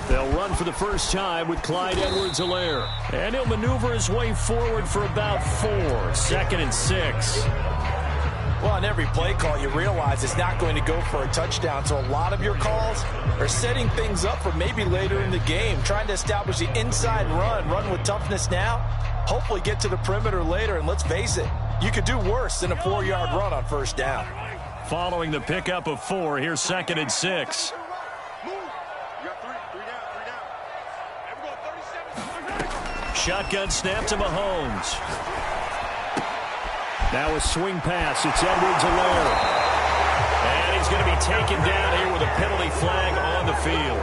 They'll run for the first time with Clyde Edwards-Helaire. And he'll maneuver his way forward for about 4. 2nd and 6. Well, on every play call, you realize it's not going to go for a touchdown. So a lot of your calls are setting things up for maybe later in the game, trying to establish the inside run with toughness now, hopefully get to the perimeter later. And let's face it, you could do worse than a 4-yard run on first down. Following the pickup of 4, here's 2nd and 6. Shotgun snap to Mahomes. Now a swing pass. It's Edwards-Helaire. And he's going to be taken down here with a penalty flag on the field.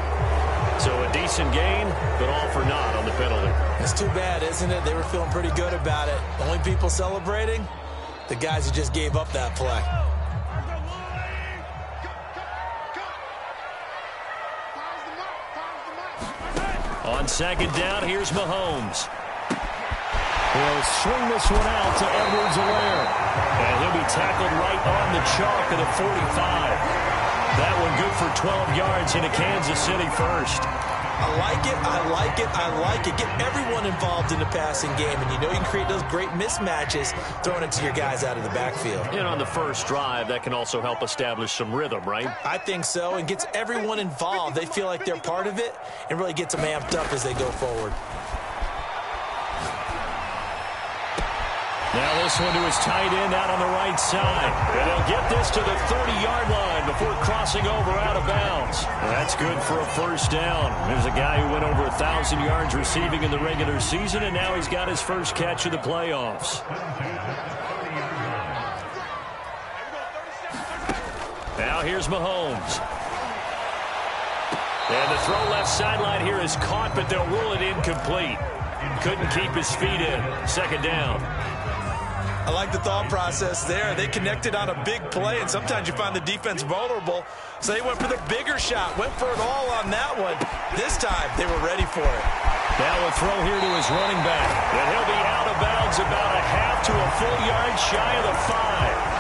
So a decent gain, but all for naught on the penalty. It's too bad, isn't it? They were feeling pretty good about it. Only people celebrating, the guys who just gave up that play. On 2nd down, here's Mahomes. He'll swing this one out to Edwards-Helaire. And he'll be tackled right on the chalk of the 45. That one good for 12 yards into Kansas City first. I like it, I like it, I like it. Get everyone involved in the passing game, and you know you can create those great mismatches throwing it to your guys out of the backfield. And on the first drive, that can also help establish some rhythm, right? I think so, and gets everyone involved. They feel like they're part of it and really gets them amped up as they go forward. Now this one to his tight end out on the right side. And he'll get this to the 30-yard line before crossing over out of bounds. That's good for a first down. There's a guy who went over 1,000 yards receiving in the regular season, and now he's got his first catch of the playoffs. Now here's Mahomes. And the throw left sideline here is caught, but they'll rule it incomplete. Couldn't keep his feet in. 2nd down. I like the thought process there. They connected on a big play, and sometimes you find the defense vulnerable. So they went for the bigger shot, went for it all on that one. This time, they were ready for it. Now a throw here to his running back. And he'll be out of bounds about a half to a full yard shy of the 5.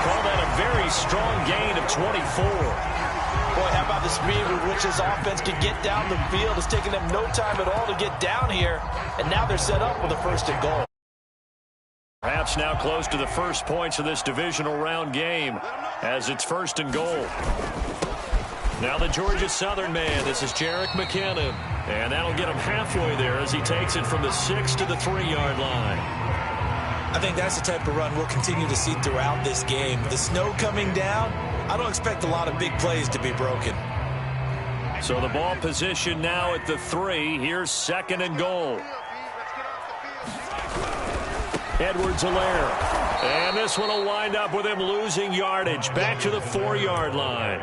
Call that a very strong gain of 24. Boy, how about the speed with which this offense can get down the field? It's taking them no time at all to get down here. And now they're set up with a 1st and goal. Perhaps now close to the first points of this divisional round game as it's 1st and goal. Now the Georgia Southern man. This is Jerick McKinnon. And that'll get him halfway there as he takes it from the 6 to the 3-yard line. I think that's the type of run we'll continue to see throughout this game. The snow coming down, I don't expect a lot of big plays to be broken. So the ball position now at the 3. Here's 2nd and goal. Edwards-Helaire. And this one will wind up with him losing yardage back to the 4-yard line.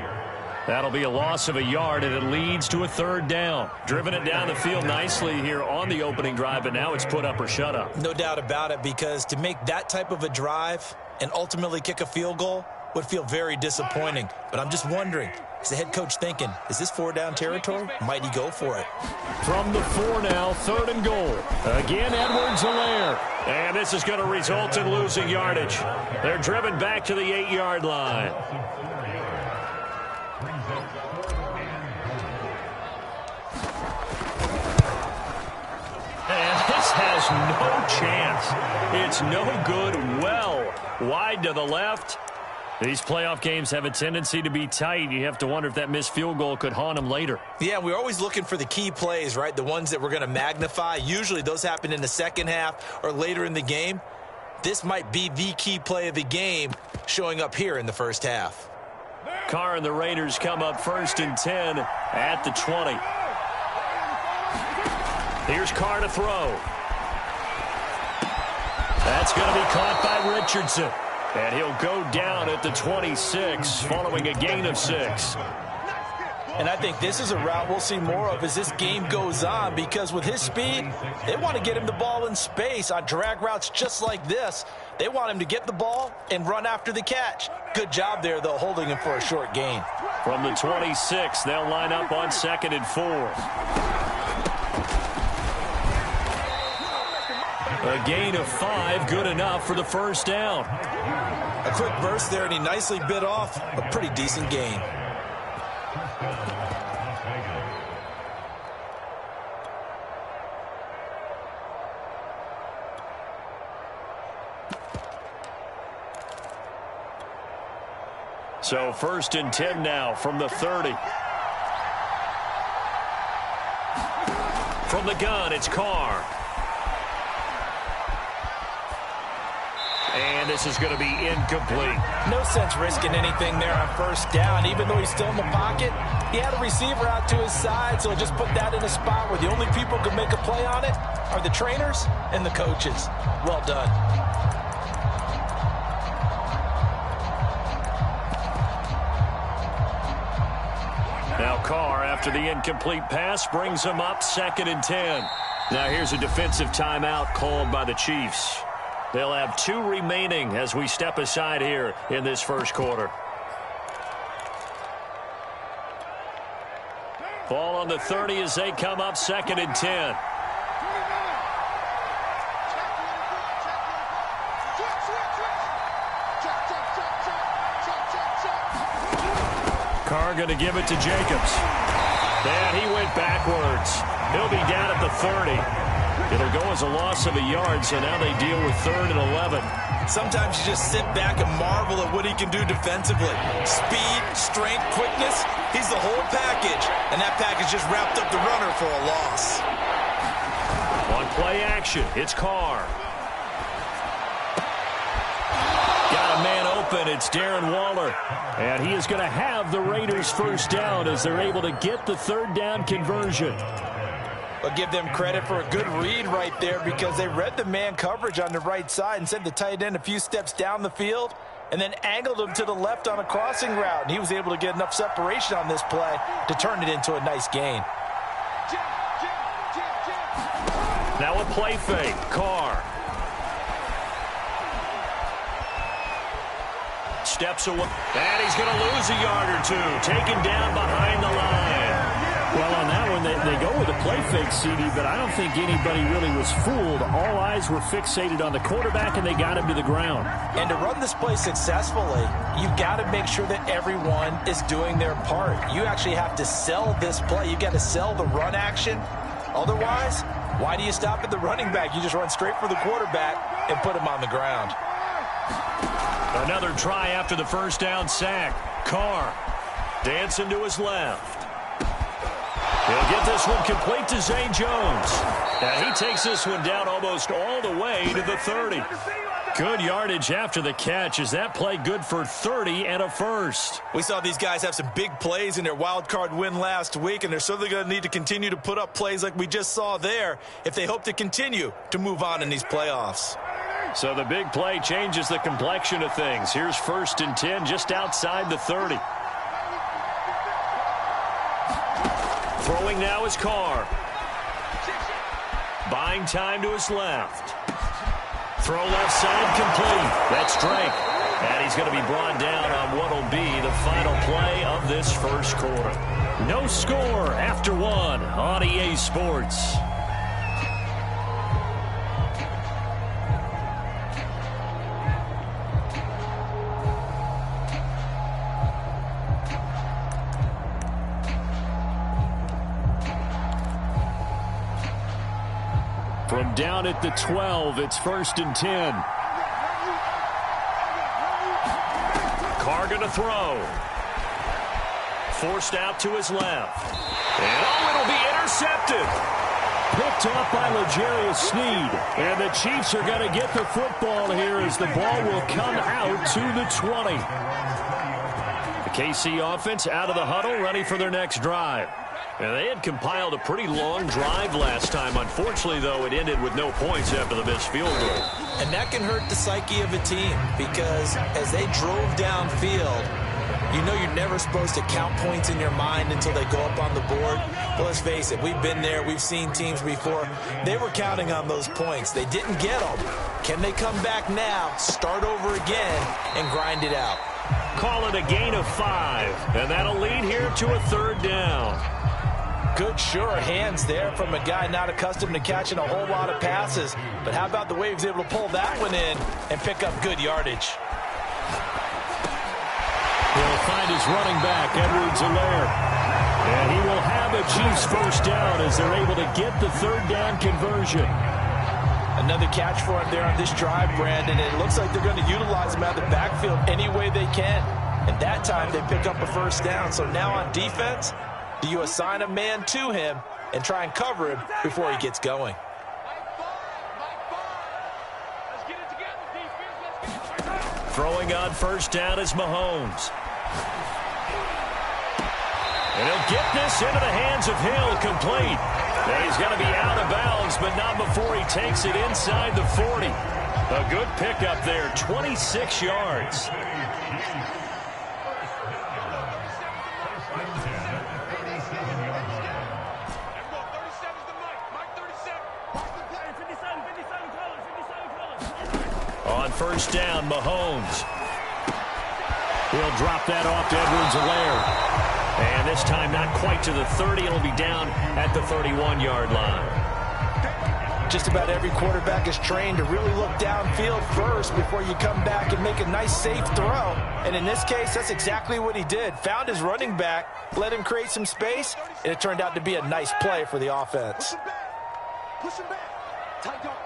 That'll be a loss of a yard, and it leads to a 3rd down. Driven it down the field nicely here on the opening drive, but now it's put up or shut up. No doubt about it, because to make that type of a drive and ultimately kick a field goal would feel very disappointing. But I'm just wondering, is the head coach thinking, is this 4-down territory? Might he go for it? From the 4 now, 3rd and goal. Again, Edwards-Helaire. And this is going to result in losing yardage. They're driven back to the 8-yard line. And this has no chance. It's no good. Well, wide to the left. These playoff games have a tendency to be tight. You have to wonder if that missed field goal could haunt them later. Yeah, we're always looking for the key plays, right? The ones that we're going to magnify. Usually those happen in the second half or later in the game. This might be the key play of the game showing up here in the first half. Carr and the Raiders come up 1st and 10 at the 20. Here's Carr to throw. That's going to be caught by Richardson. And he'll go down at the 26 following a gain of 6. And I think this is a route we'll see more of as this game goes on, because with his speed, they want to get him the ball in space on drag routes just like this. They want him to get the ball and run after the catch. Good job there, though, holding him for a short gain. From the 26, they'll line up on 2nd and 4. A gain of 5, good enough for the first down. A quick burst there, and he nicely bit off a pretty decent gain. So 1st and 10 now from the 30. From the gun, it's Carr. And this is going to be incomplete. No sense risking anything there on 1st down. Even though he's still in the pocket, he had a receiver out to his side, so just put that in a spot where the only people who can make a play on it are the trainers and the coaches. Well done. Now Carr, after the incomplete pass, brings him up 2nd and 10. Now here's a defensive timeout called by the Chiefs. They'll have 2 remaining as we step aside here in this 1st quarter. Ball on the 30 as they come up 2nd and 10. Carr going to give it to Jacobs. And he went backwards. He'll be down at the 30. It'll go as a loss of a yard, so now they deal with 3rd and 11. Sometimes you just sit back and marvel at what he can do defensively. Speed, strength, quickness, he's the whole package. And that package just wrapped up the runner for a loss. On play action, it's Carr. Got a man open, it's Darren Waller. And he is going to have the Raiders 1st down as they're able to get the 3rd down conversion. I'll give them credit for a good read right there because they read the man coverage on the right side and sent the tight end a few steps down the field and then angled him to the left on a crossing route. And he was able to get enough separation on this play to turn it into a nice gain. Now a play fake. Carr. Steps away. And he's going to lose a yard or 2. Taken down behind the line. Well, on that one, they go with a play fake, CD, but I don't think anybody really was fooled. All eyes were fixated on the quarterback, and they got him to the ground. And to run this play successfully, you've got to make sure that everyone is doing their part. You actually have to sell this play. You've got to sell the run action. Otherwise, why do you stop at the running back? You just run straight for the quarterback and put him on the ground. Another try after the 1st down sack. Carr dancing to his left. He'll get this one complete to Zay Jones. And he takes this one down almost all the way to the 30. Good yardage after the catch. Is that play good for 30 and a 1st? We saw these guys have some big plays in their wild card win last week, and they're certainly going to need to continue to put up plays like we just saw there if they hope to continue to move on in these playoffs. So the big play changes the complexion of things. Here's 1st and 10 just outside the 30. Throwing now is Carr. Buying time to his left. Throw left side complete. That's Drake. And he's going to be brought down on what will be the final play of this 1st quarter. No score after 1 on EA Sports. From down at the 12, it's 1st and 10. Carr going to throw. Forced out to his left. And it'll be intercepted. Picked up by L'Jarius Sneed. And the Chiefs are going to get the football here as the ball will come out to the 20. The KC offense out of the huddle, ready for their next drive. And they had compiled a pretty long drive last time. Unfortunately, though, it ended with no points after the missed field goal. And that can hurt the psyche of a team because as they drove downfield, you know you're never supposed to count points in your mind until they go up on the board. But let's face it, we've been there. We've seen teams before. They were counting on those points. They didn't get them. Can they come back now, start over again, and grind it out? Call it a gain of 5. And that'll lead here to a 3rd down. Good, sure hands there from a guy not accustomed to catching a whole lot of passes. But how about the way he was able to pull that one in and pick up good yardage? He'll find his running back, Edwards-Helaire. And he will have a Chiefs first down as they're able to get the third down conversion. Another catch for him there on this drive, Brandon. And it looks like they're going to utilize him out of the backfield any way they can. And that time they pick up a first down. So now on defense, do you assign a man to him and try and cover him before he gets going? Throwing on first down is Mahomes. And he'll get this into the hands of Hill, complete. And he's going to be out of bounds, but not before he takes it inside the 40. A good pickup there, 26 yards. On first down, Mahomes. He'll drop that off to Edwards-Helaire. And this time not quite to the 30. It'll be down at the 31-yard line. Just about every quarterback is trained to really look downfield first before you come back and make a nice, safe throw. And in this case, that's exactly what he did. Found his running back, let him create some space, and it turned out to be a nice play for the offense. Push him back. Tight up.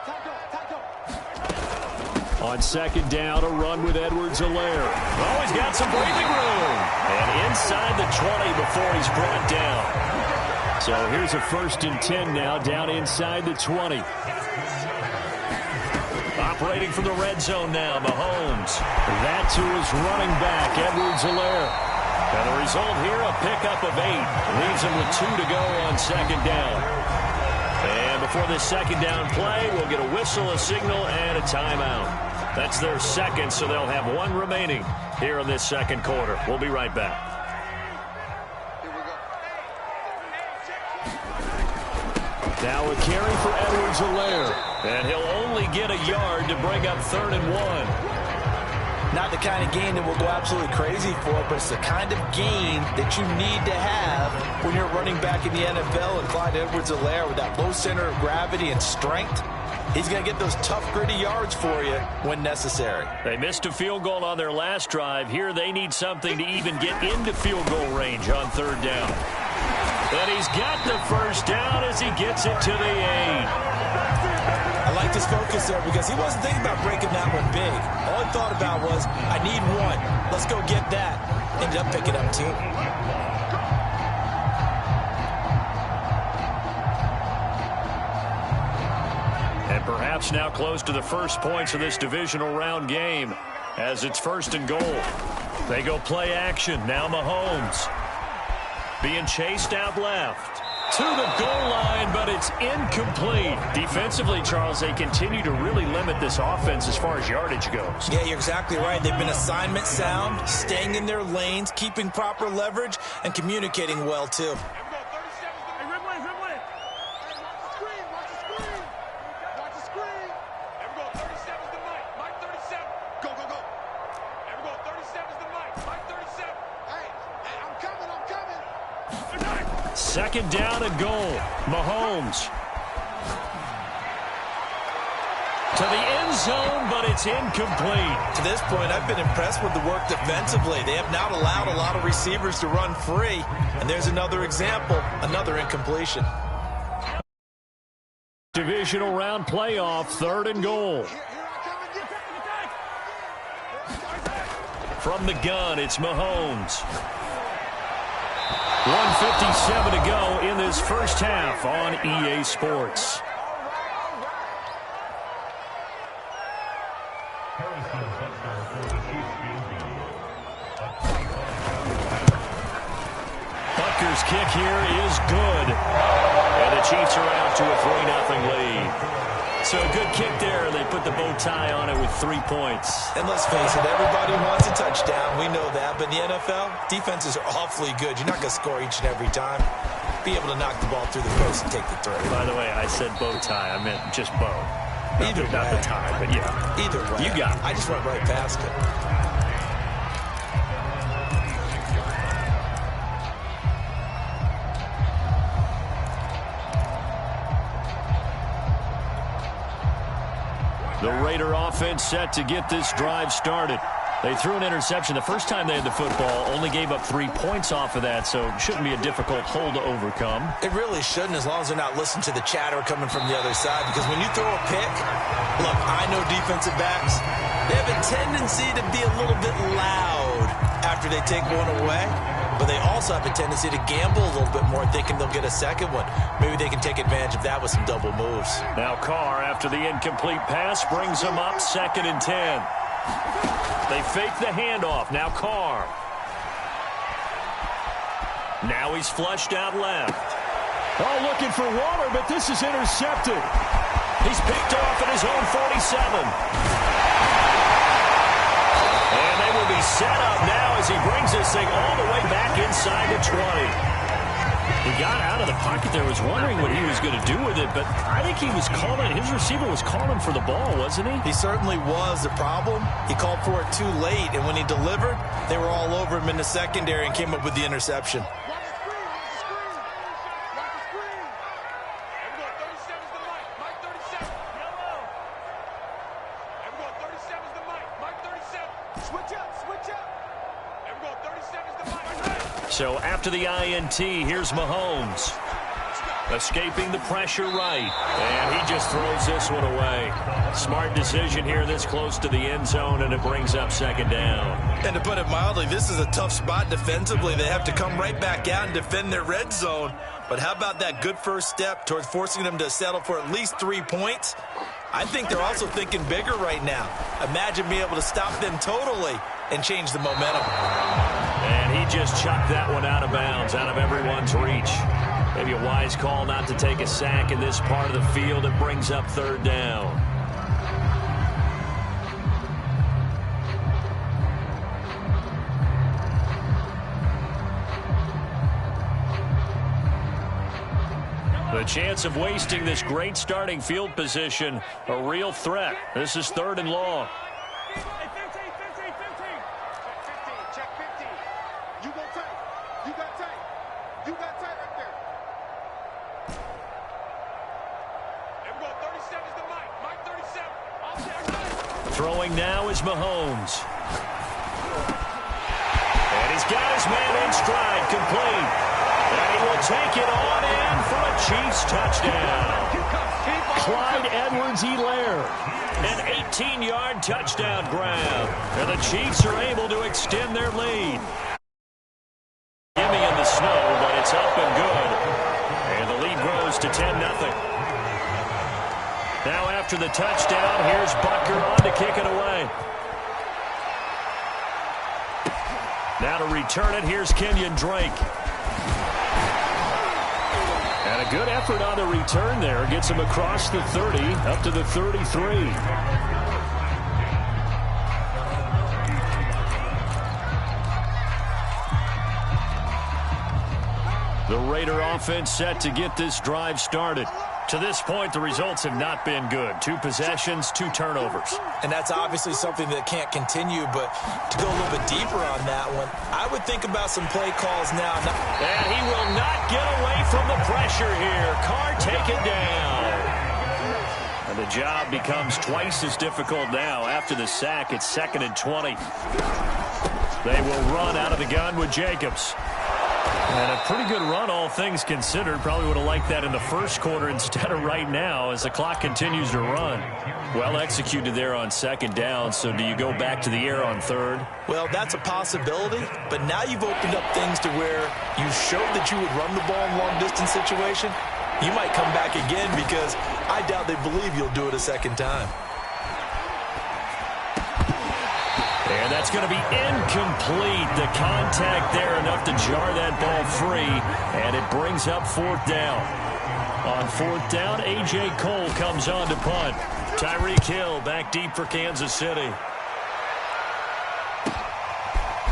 On second down, a run with Edwards-Helaire. Oh, he's got some breathing room. And inside the 20 before he's brought down. So here's a 1st and 10 now, down inside the 20. Operating from the red zone now, Mahomes. That to his running back, Edwards-Helaire. And the result here, a pickup of 8. Leaves him with 2 to go on second down. And before this second down play, we'll get a whistle, a signal, and a timeout. That's their second, so they'll have 1 remaining here in this second quarter. We'll be right back. Now a carry for Edwards-Helaire. And he'll only get a yard to bring up 3rd and 1. Not the kind of gain that we'll go absolutely crazy for, but it's the kind of gain that you need to have when you're running back in the NFL. And Clyde Edwards-Helaire, with that low center of gravity and strength, he's going to get those tough, gritty yards for you when necessary. They missed a field goal on their last drive. Here they need something to even get into field goal range on 3rd down. And he's got the first down as he gets it to the 8. I liked his focus there because he wasn't thinking about breaking that one big. All he thought about was, I need 1. Let's go get that. Ended up picking up 2. And perhaps now close to the first points of this divisional round game as it's 1st and goal. They go play action. Now Mahomes being chased out left to the goal line, but it's incomplete. Defensively, Charles, they continue to really limit this offense as far as yardage goes. Yeah, you're exactly right. They've been assignment sound, staying in their lanes, keeping proper leverage, and communicating well, too. Second down and goal. Mahomes to the end zone, but it's incomplete. To this point, I've been impressed with the work defensively. They have not allowed a lot of receivers to run free. And there's another example, another incompletion. Divisional round playoff, 3rd and goal. From the gun, it's Mahomes. 1:57 to go in this first half on EA Sports. Butker's kick here is good. And the Chiefs are out to a 3-0 lead. So a good kick there. They put the bow tie on it with 3 points. And let's face it, everybody wants a touchdown. We know that. But in the NFL, defenses are awfully good. You're not going to score each and every time. Be able to knock the ball through the post and take the throw. By the way, I said bow tie. I meant just bow. Either way. Not the tie, but yeah. Either way. You got it. I just went right past it. The Raider offense set to get this drive started. They threw an interception the first time they had the football, only gave up 3 points off of that, so it shouldn't be a difficult hole to overcome. It really shouldn't, as long as they're not listening to the chatter coming from the other side, because when you throw a pick, look, I know defensive backs, they have a tendency to be a little bit loud after they take one away, but they also have a tendency to gamble a little bit more, thinking they'll get a second one. Maybe they can take advantage of that with some double moves. Now Carr, after the incomplete pass, brings them up 2nd and 10. They fake the handoff. Now Carr. Now he's flushed out left. Oh, looking for Waller, but this is intercepted. He's picked off at his own 47. And they will be set up now as he brings this thing all the way back inside the 20. He got out of the pocket there, was wondering what he was going to do with it, but I think he was calling, his receiver was calling for the ball, wasn't he? He certainly was. The problem, he called for it too late, and when he delivered, they were all over him in the secondary and came up with the interception. So after the INT, here's Mahomes. Escaping the pressure right. And he just throws this one away. Smart decision here this close to the end zone, and it brings up 2nd down. And to put it mildly, this is a tough spot defensively. They have to come right back out and defend their red zone. But how about that good first step towards forcing them to settle for at least 3 points? I think they're also thinking bigger right now. Imagine being able to stop them totally and change the momentum. And he just chucked that one out of bounds, out of everyone's reach. Maybe a wise call not to take a sack in this part of the field. It brings up 3rd down. The chance of wasting this great starting field position, a real threat. This is 3rd and long. Throwing now is Mahomes. And he's got his man in stride, complete. And he will take it on in for a Chiefs touchdown. Clyde Edwards-Helaire. An 18-yard touchdown grab. And the Chiefs are able to extend their lead. Gimme in the snow, but it's up and good. And the lead grows to 10-0. Now after the touchdown, here's Butker on to kick it away. Now to return it, here's Kenyon Drake. And a good effort on the return there. Gets him across the 30, up to the 33. The Raider offense set to get this drive started. To this point, the results have not been good. 2 possessions, 2 turnovers. And that's obviously something that can't continue, but to go a little bit deeper on that one, I would think about some play calls now. And he will not get away from the pressure here. Carr taken down. And the job becomes twice as difficult now. After the sack, it's 2nd and 20. They will run out of the gun with Jacobs. And a pretty good run, all things considered. Probably would have liked that in the first quarter instead of right now as the clock continues to run. Well executed there on 2nd down, so do you go back to the air on 3rd? Well, that's a possibility, but now you've opened up things to where you showed that you would run the ball in long-distance situation. You might come back again because I doubt they believe you'll do it a second time. And that's going to be incomplete. The contact there enough to jar that ball free, and it brings up 4th down. On 4th down, A.J. Cole comes on to punt. Tyreek Hill back deep for Kansas City.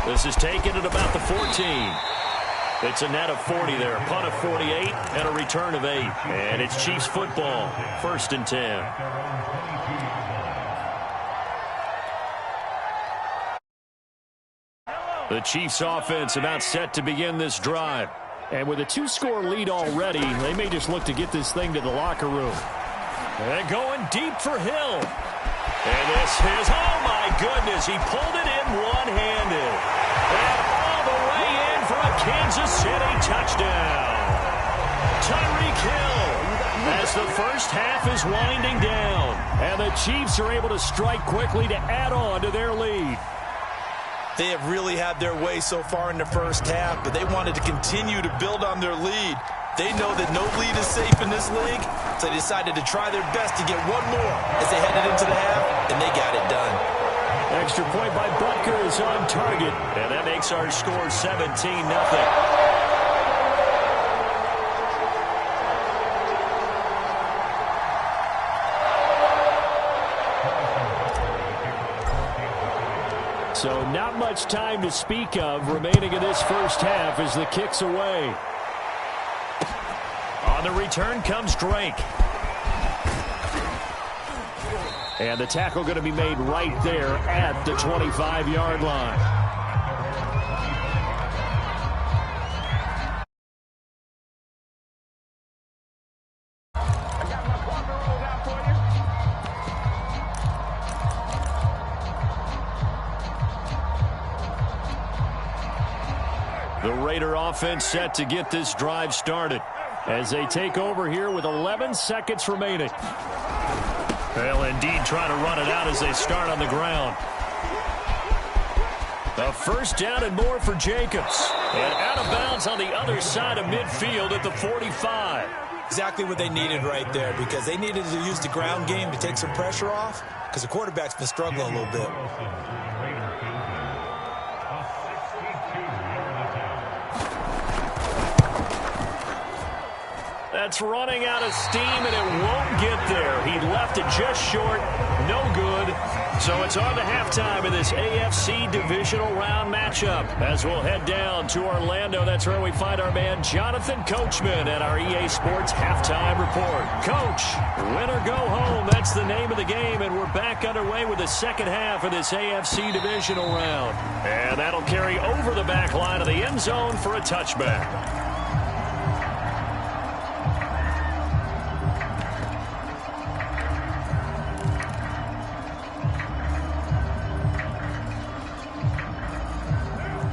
This is taken at about the 14. It's a net of 40 there, a punt of 48, and a return of 8. And it's Chiefs football, 1st and 10. The Chiefs offense about set to begin this drive. And with a 2-score lead already, they may just look to get this thing to the locker room. And going deep for Hill. And this is, oh my goodness, he pulled it in one-handed. And all the way in for a Kansas City touchdown. Tyreek Hill as the first half is winding down. And the Chiefs are able to strike quickly to add on to their lead. They have really had their way so far in the first half, but they wanted to continue to build on their lead. They know that no lead is safe in this league, so they decided to try their best to get one more as they headed into the half, and they got it done. Extra point by Butker is on target. And that makes our score 17-0. So not much time to speak of remaining in this first half as the kick's away. On the return comes Drake. And the tackle going to be made right there at the 25-yard line. The Raider offense set to get this drive started as they take over here with 11 seconds remaining. They'll indeed try to run it out as they start on the ground. A first down and more for Jacobs. And out of bounds on the other side of midfield at the 45. Exactly what they needed right there, because they needed to use the ground game to take some pressure off, because the quarterback's been struggling a little bit. That's running out of steam, and it won't get there. He left it just short. No good. So it's on to halftime in this AFC divisional round matchup. As we'll head down to Orlando, that's where we find our man Jonathan Coachman at our EA Sports Halftime Report. Coach, win or go home, that's the name of the game, and we're back underway with the second half of this AFC divisional round. And that'll carry over the back line of the end zone for a touchback.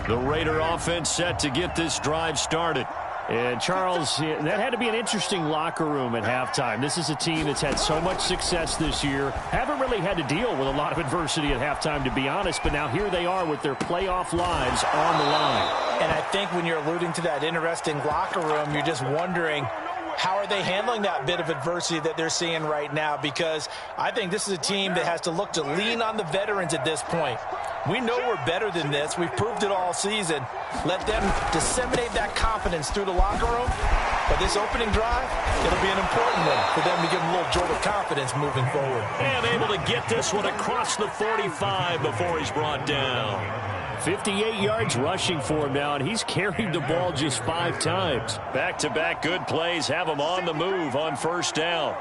The Raider offense set to get this drive started. And, Charles, that had to be an interesting locker room at halftime. This is a team that's had so much success this year. Haven't really had to deal with a lot of adversity at halftime, to be honest. But now here they are with their playoff lives on the line. And I think when you're alluding to that interesting locker room, you're just wondering, how are they handling that bit of adversity that they're seeing right now? Because I think this is a team that has to look to lean on the veterans at this point. We know we're better than this. We've proved it all season. Let them disseminate that confidence through the locker room. But this opening drive, it'll be an important one for them to give them a little jolt of confidence moving forward. And able to get this one across the 45 before he's brought down. 58 yards rushing for him now, and he's carried the ball just 5 times. Back-to-back good plays have him on the move on first down.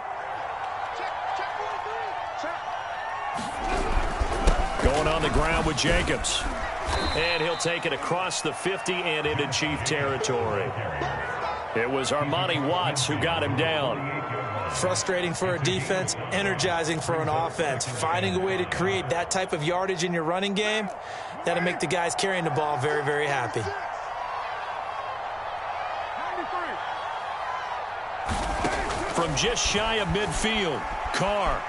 Going on the ground with Jacobs. And he'll take it across the 50 and into Chief territory. It was Armani Watts who got him down. Frustrating for a defense, energizing for an offense. Finding a way to create that type of yardage in your running game, that'll make the guys carrying the ball very, very happy. From just shy of midfield, Carr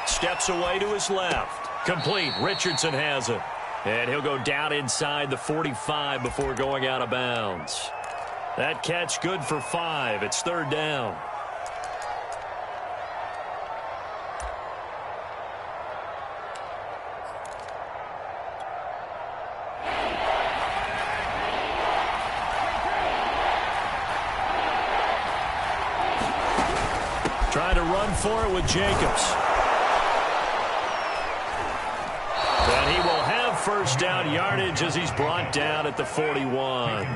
steps away to his left. Complete. Richardson has it. And he'll go down inside the 45 before going out of bounds. That catch good for 5. It's third down. Trying to run for it with Jacobs. And he will have first down yardage as he's brought down at the 41.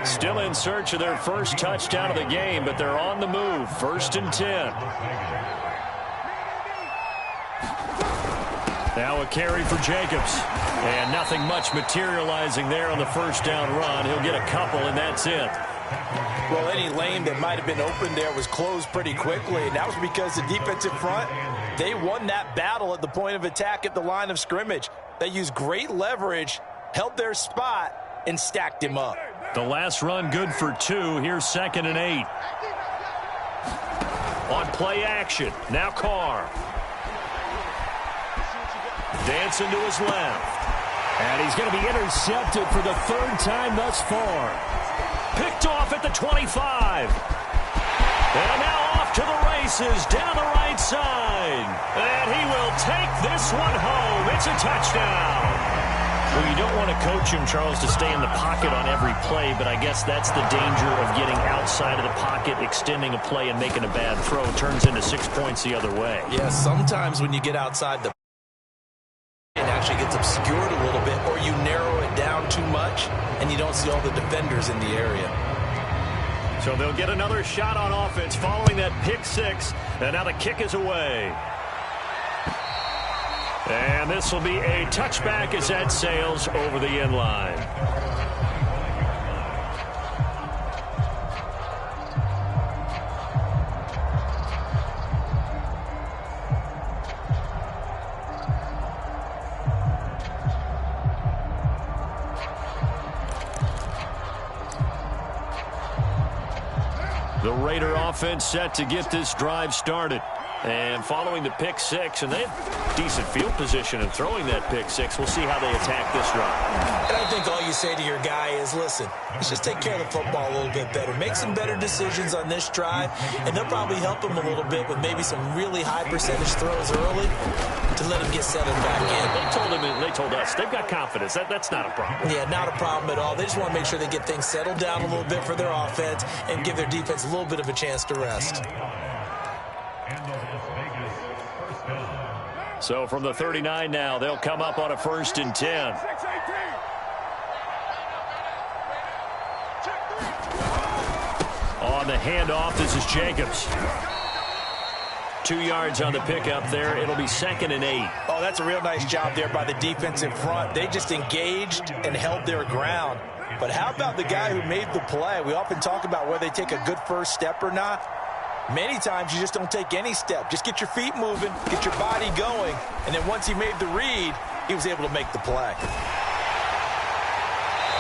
Still in search of their first touchdown of the game, but they're on the move. First and 10. Now a carry for Jacobs. And nothing much materializing there on the first down run. He'll get a couple, and that's it. Well, any lane that might have been open there was closed pretty quickly, and that was because the defensive front, they won that battle at the point of attack at the line of scrimmage. They used great leverage, held their spot, and stacked him up. The last run good for 2. Here's 2nd and 8. On play action. Now Carr. Dancing to his left. And he's going to be intercepted for the 3rd time thus far. Picked off at the 25. And now off to the races down the right side. And he will take this one home. It's a touchdown. Well, you don't want to coach him, Charles, to stay in the pocket on every play, but I guess that's the danger of getting outside of the pocket, extending a play, and making a bad throw. It turns into 6 points the other way. Yeah, sometimes when you get outside the it actually gets obscured a little bit, or you narrow it down too much, and you don't see all the defenders in the area. So they'll get another shot on offense following that pick 6, and now the kick is away. And this will be a touchback as that sails over the end line. The Raider offense set to get this drive started. And following the pick 6, and they have decent field position in throwing that pick 6. We'll see how they attack this drive. And I think all you say to your guy is, listen, let's just take care of the football a little bit better. Make some better decisions on this drive, and they'll probably help him a little bit with maybe some really high percentage throws early to let him get settled back in. They told us they've got confidence. That's not a problem. Yeah, not a problem at all. They just want to make sure they get things settled down a little bit for their offense and give their defense a little bit of a chance to rest. So from the 39 now, they'll come up on a 1st and 10. On the handoff, this is Jacobs. 2 yards on the pickup there. It'll be 2nd and 8. Oh, that's a real nice job there by the defensive front. They just engaged and held their ground. But how about the guy who made the play? We often talk about whether they take a good first step or not. Many times you just don't take any step. Just get your feet moving, get your body going, and then once he made the read, he was able to make the play.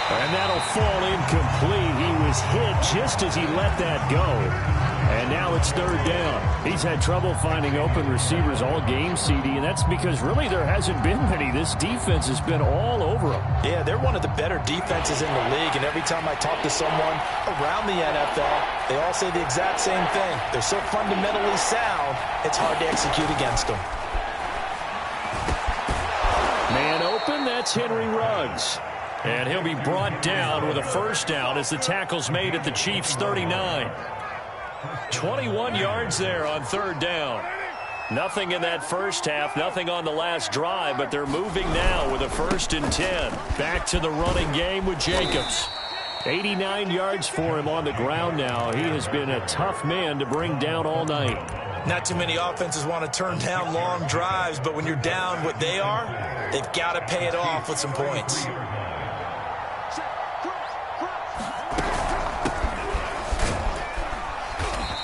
And that'll fall incomplete. He was hit just as he let that go. And now it's 3rd down. He's had trouble finding open receivers all game, CD, and that's because really there hasn't been many. This defense has been all over him. Yeah, they're one of the better defenses in the league, and every time I talk to someone around the NFL, they all say the exact same thing. They're so fundamentally sound, it's hard to execute against them. Man open, that's Henry Ruggs. And he'll be brought down with a 1st down as the tackle's made at the Chiefs' 39. 21 yards there on 3rd down. Nothing in that first half, nothing on the last drive, but they're moving now with a 1st and 10. Back to the running game with Jacobs. 89 yards for him on the ground now. He has been a tough man to bring down all night. Not too many offenses want to turn down long drives, but when you're down what they are, they've got to pay it off with some points.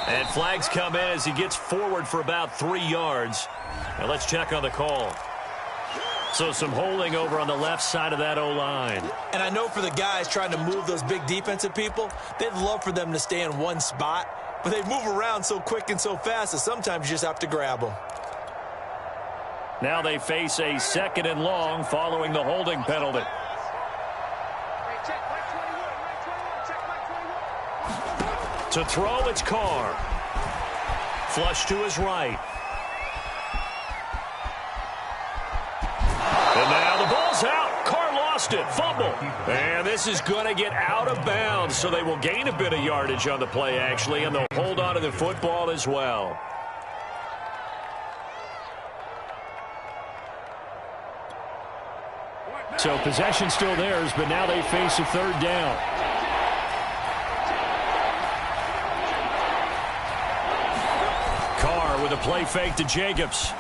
And flags come in as he gets forward for about 3 yards. Now let's check on the call. So some holding over on the left side of that O-line. And I know for the guys trying to move those big defensive people, they'd love for them to stay in one spot, but they move around so quick and so fast that sometimes you just have to grab them. Now they face a 2nd and long following the holding penalty. To throw, it's Carr. Flush to his right. And now the ball's out. Carr lost it. Fumble. And this is going to get out of bounds, so they will gain a bit of yardage on the play, actually, and they'll hold on to the football as well. So possession still theirs, but now they face a 3rd down. Carr with a play fake to Jacobs.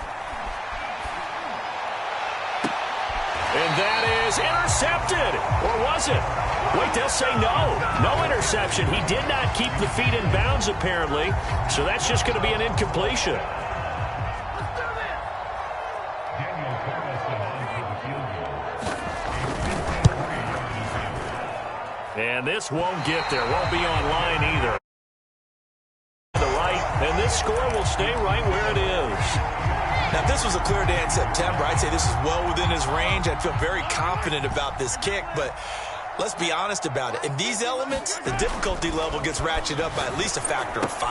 And that is intercepted. Or was it? Wait, they'll say no. No interception. He did not keep the feet in bounds, apparently. So that's just going to be an incompletion. And this won't get there. Won't be online either. The right, and this score will stay right where it is. Now, if this was a clear day in September, I'd say this is well within his range. I'd feel very confident about this kick, but let's be honest about it. In these elements, the difficulty level gets ratcheted up by at least a factor of 5.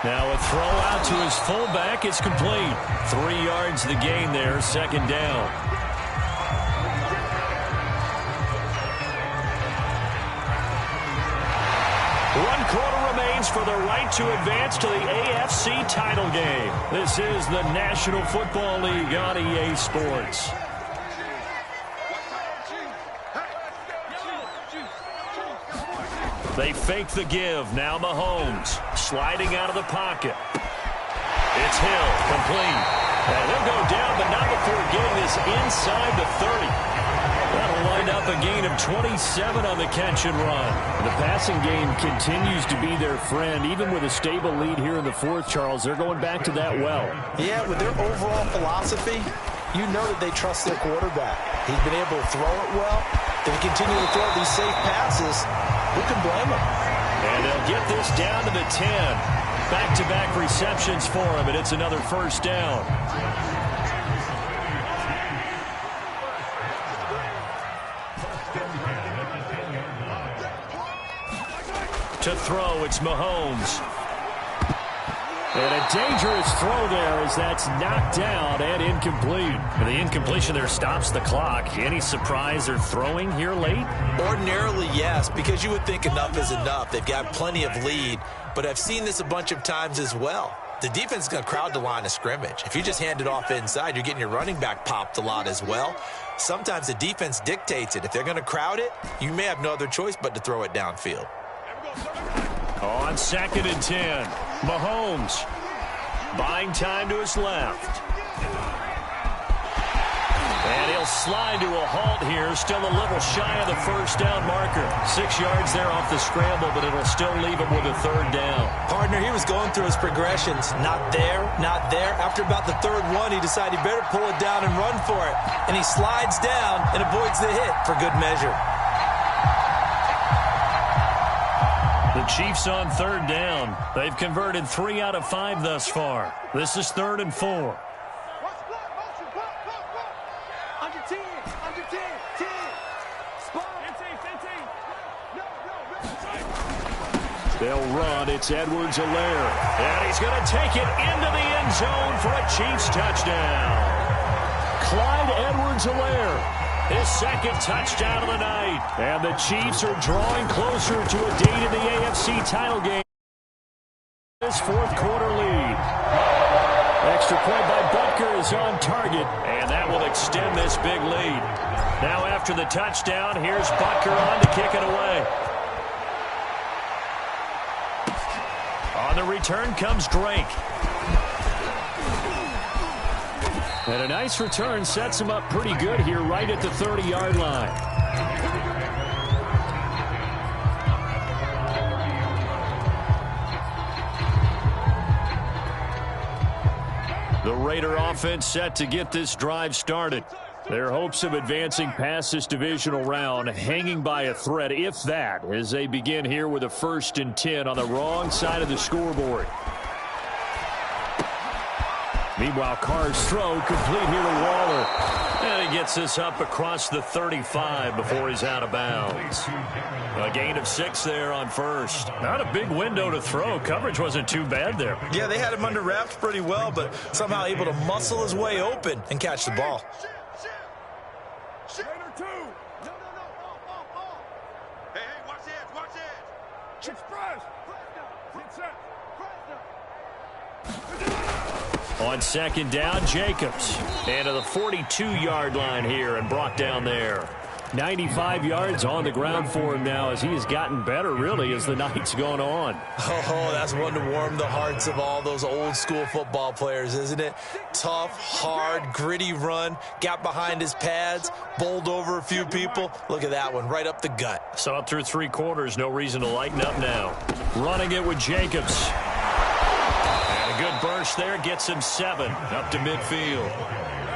Now a throw out to his fullback. It's complete. 3 yards the gain there, second down. One quarter remains for the right to advance to the AFC title game. This is the National Football League on EA Sports. They fake the give. Now Mahomes sliding out of the pocket. It's Hill, complete. And he'll go down, but not before getting this inside the 30. That'll wind up a gain of 27 on the catch and run. The passing game continues to be their friend. Even with a stable lead here in the fourth, Charles, they're going back to that well. Yeah, with their overall philosophy, you know that they trust their quarterback. He's been able to throw it well. If he continue to throw these safe passes, who can blame him? And they'll get this down to the 10. Back-to-back receptions for him, and it's another first down. To throw, it's Mahomes. And a dangerous throw there as that's knocked down and incomplete. And the incompletion there stops the clock. Any surprise they're throwing here late? Ordinarily, yes, because you would think enough is enough. They've got plenty of lead, but I've seen this a bunch of times as well. The defense is going to crowd the line of scrimmage. If you just hand it off inside, you're getting your running back popped a lot as well. Sometimes the defense dictates it. If they're going to crowd it, you may have no other choice but to throw it downfield. On 2nd and 10, Mahomes buying time to his left. And he'll slide to a halt here, still a little shy of the first down marker. 6 yards there off the scramble, but it'll still leave him with a third down. Partner, he was going through his progressions. Not there, not there. After about the third one, he decided he better pull it down and run for it. And he slides down and avoids the hit for good measure. The Chiefs on third down. They've converted 3 out of 5 thus far. This is 3rd and 4. Under 10, under 10, 10. Spot. 15. They'll run. It's Edwards-Helaire. And he's going to take it into the end zone for a Chiefs touchdown. Clyde Edwards-Helaire. His second touchdown of the night. And the Chiefs are drawing closer to a date in the AFC title game. This fourth quarter lead. Extra point by Butker is on target. And that will extend this big lead. Now after the touchdown, here's Butker on to kick it away. On the return comes Drake. And a nice return sets him up pretty good here right at the 30-yard line. The Raider offense set to get this drive started. Their hopes of advancing past this divisional round hanging by a thread, if that, as they begin here with a 1st and 10 on the wrong side of the scoreboard. Meanwhile, Carr's throw complete here to Waller. And he gets this up across the 35 before he's out of bounds. A gain of 6 there on first. Not a big window to throw. Coverage wasn't too bad there. Yeah, they had him under wraps pretty well, but somehow able to muscle his way open and catch the ball. Raider 2. No. Hey, watch it, watch it. Express. Get set. On 2nd down, Jacobs. And to the 42-yard line here and brought down there. 95 yards on the ground for him now as he has gotten better, really, as the night's gone on. Oh, that's one to warm the hearts of all those old-school football players, isn't it? Tough, hard, gritty run, got behind his pads, bowled over a few people. Look at that one, right up the gut. So up through 3 quarters, no reason to lighten up now. Running it with Jacobs. And a good burst there gets him 7 up to midfield.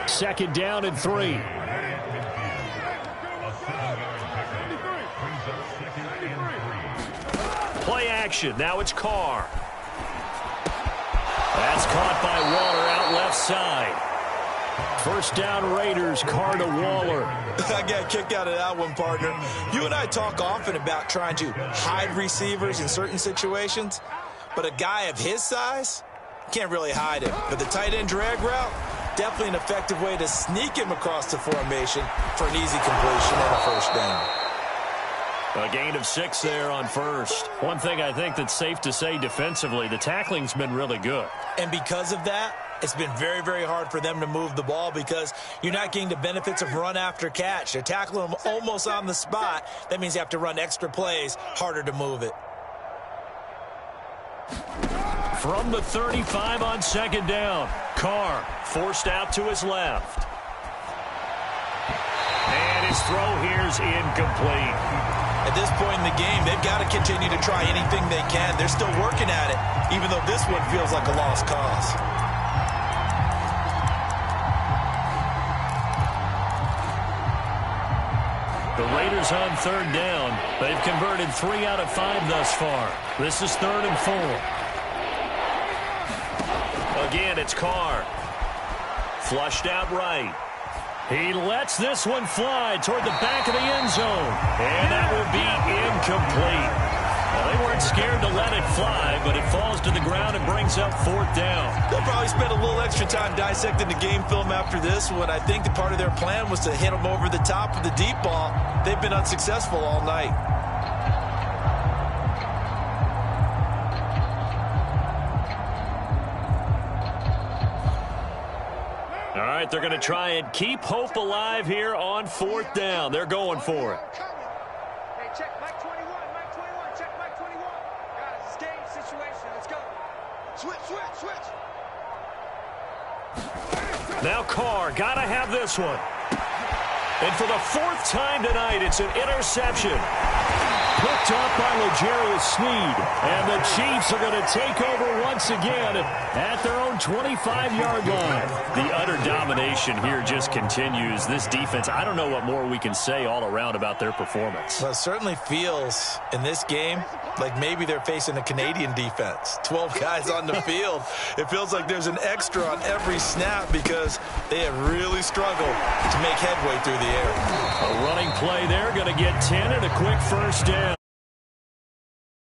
2nd down and 3. Play action. Now it's Carr. That's caught by Waller out left side. 1st down Raiders, Carr to Waller. I got a kick out of that one, partner. You and I talk often about trying to hide receivers in certain situations, but a guy of his size can't really hide him. But the tight end drag route, definitely an effective way to sneak him across the formation for an easy completion and a 1st down. A gain of 6 there on 1st. One thing I think that's safe to say defensively, the tackling's been really good. And because of that, it's been very, very hard for them to move the ball because you're not getting the benefits of run after catch. They're tackling them almost on the spot. That means you have to run extra plays, harder to move it. From the 35 on 2nd down, Carr forced out to his left. And his throw here's incomplete. At this point in the game, they've got to continue to try anything they can. They're still working at it, even though this one feels like a lost cause. The Raiders on 3rd down. They've converted 3 out of 5 thus far. This is 3rd and 4. Again, it's Carr. Flushed out right. He lets this one fly toward the back of the end zone. And that will be incomplete. Well, they weren't scared to let it fly, but it falls to the ground and brings up 4th down. They'll probably spend a little extra time dissecting the game film after this one. I think the part of their plan was to hit them over the top of the deep ball. They've been unsuccessful all night. All right, they're going to try and keep hope alive here on 4th down. They're going for it. Hey, check Mike 21, Mike 21, check Mike 21. Guys, it's game situation. Let's go. Switch. Now Carr, got to have this one. And for the 4th time tonight, it's an interception. Picked up by L'Jarius Sneed. And the Chiefs are going to take over once again at their own 25-yard line. The utter domination here just continues. This defense, I don't know what more we can say all around about their performance. Well, it certainly feels in this game like maybe they're facing a Canadian defense. 12 guys on the field. It feels like there's an extra on every snap because they have really struggled to make headway through the air. A running play there, going to get 10 and a quick 1st down.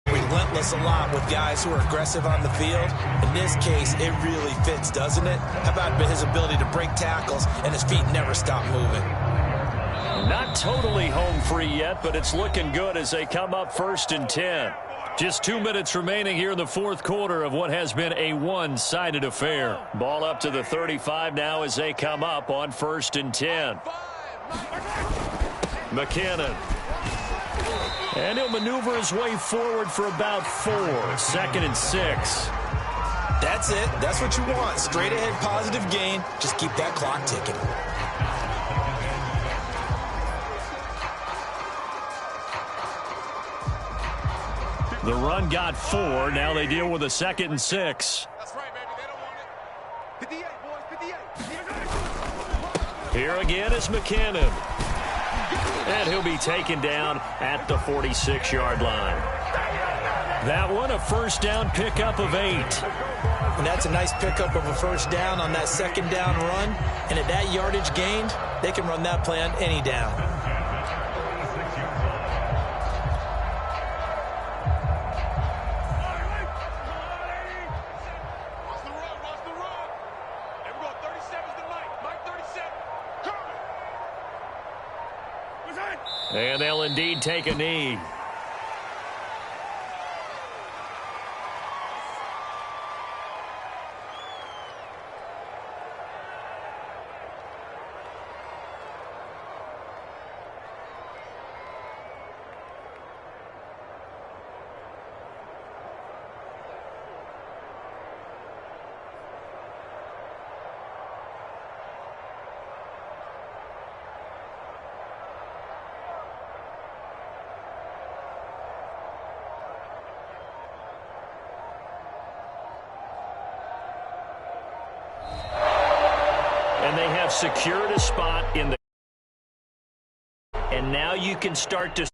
Relentless a lot with guys who are aggressive on the field. In this case, it really fits, doesn't it? How about his ability to break tackles and his feet never stop moving? Not totally home free yet, but it's looking good as they come up 1st and 10. Just 2 minutes remaining here in the 4th quarter of what has been a one-sided affair. Ball up to the 35 now as they come up on 1st and 10. McKinnon. And he'll maneuver his way forward for about 4. 2nd and 6. That's it. That's what you want. Straight ahead positive gain. Just keep that clock ticking. The run got 4. Now they deal with a 2nd and 6. That's right, baby. They don't want it. 58, boys. 58. Here again is McKinnon. And he'll be taken down at the 46-yard line. That one, a 1st down pickup of 8. And that's a nice pickup of a 1st down on that 2nd down run. And at that yardage gained, they can run that play on any down. And they'll indeed take a knee. have secured a spot in the... And now you can start to...